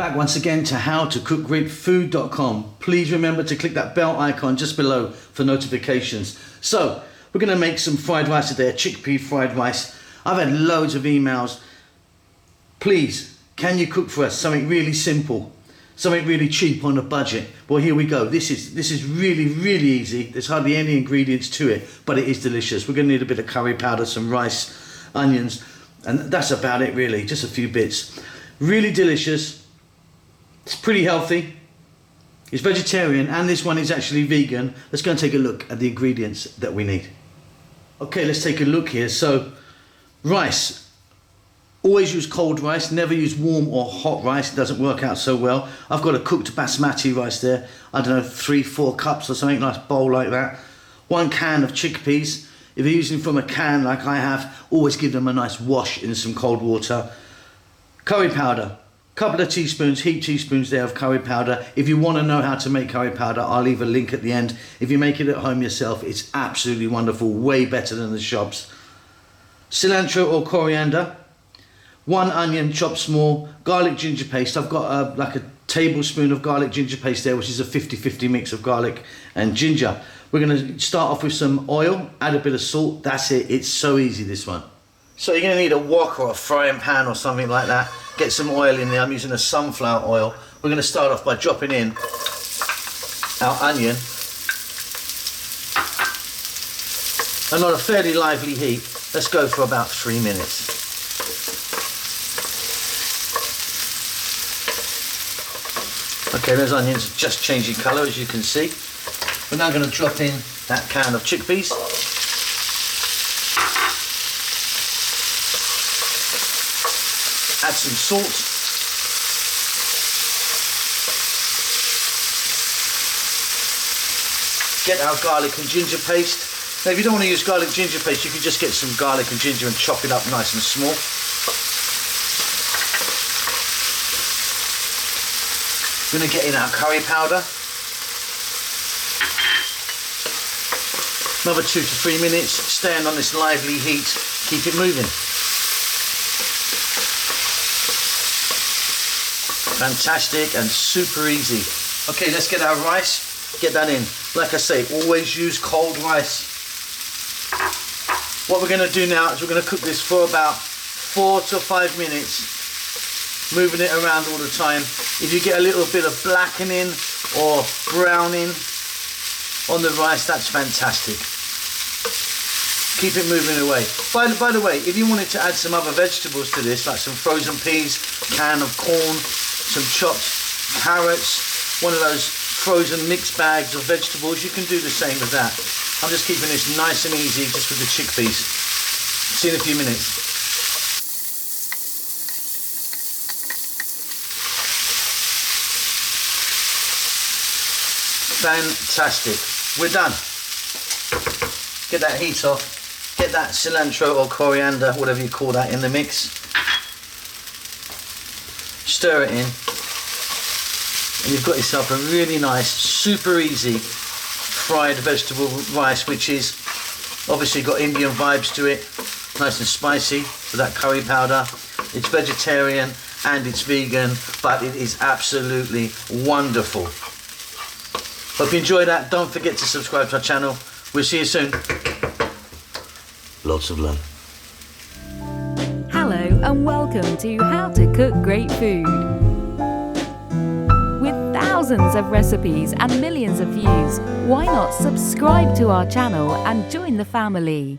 back once again to howtocookgreatfood.com. Please remember to click that bell icon just below for notifications. So we're going to make some fried rice today, a chickpea fried rice. I've had loads of emails. Please, can you cook for us something really simple, something really cheap on a budget? Well, here we go. This is really, really easy. There's hardly any ingredients to it, but it is delicious. We're going to need a bit of curry powder, some rice, onions, and that's about it really, just a few bits. Really delicious. It's pretty healthy. It's vegetarian, and this one is actually vegan. Let's go and take a look at the ingredients that we need. Okay, let's take a look here. So, rice. Always use cold rice, never use warm or hot rice. It doesn't work out so well. I've got a cooked basmati rice there. I don't know, 3-4 cups or something, nice bowl like that. 1 can of chickpeas. If you're using from a can like I have, always give them a nice wash in some cold water. Curry powder. Couple of teaspoons, heaped teaspoons there of curry powder. If you want to know how to make curry powder, I'll leave a link at the end. If you make it at home yourself, it's absolutely wonderful, way better than the shops. Cilantro or coriander, 1 onion chopped small, garlic ginger paste. I've got like a tablespoon of garlic ginger paste there, which is a 50-50 mix of garlic and ginger. We're going to start off with some oil, add a bit of salt. That's it. It's so easy, this one. So you're going to need a wok or a frying pan or something like that. Get some oil in there. I'm using a sunflower oil. We're going to start off by dropping in our onion. And on a fairly lively heat, let's go for about 3 minutes. Okay, those onions are just changing colour, as you can see. We're now going to drop in that can of chickpeas. Add some salt. Get our garlic and ginger paste. Now if you don't want to use garlic ginger paste, you can just get some garlic and ginger and chop it up nice and small. We're going to get in our curry powder. Another 2 to 3 minutes, staying on this lively heat, keep it moving. Fantastic and super easy. Okay, let's get our rice, get that in. Like I say, always use cold rice. What we're going to do now is we're going to cook this for about 4 to 5 minutes, moving it around all the time. If you get a little bit of blackening or browning on the rice, that's fantastic. Keep it moving away. By the way, if you wanted to add some other vegetables to this, like some frozen peas, can of corn, some chopped carrots, one of those frozen mixed bags of vegetables, you can do the same with that. I'm just keeping this nice and easy just with the chickpeas. See you in a few minutes. Fantastic. We're done. Get that heat off. Get that cilantro or coriander, whatever you call that, in the mix. Stir it in. And you've got yourself a really nice, super easy fried vegetable rice, which is obviously got Indian vibes to it. Nice and spicy with that curry powder. It's vegetarian and it's vegan, but it is absolutely wonderful. Hope you enjoyed that. Don't forget to subscribe to our channel. We'll see you soon. Lots of love. Hello and welcome to How to Cook Great Food. With thousands of recipes and millions of views, why not subscribe to our channel and join the family?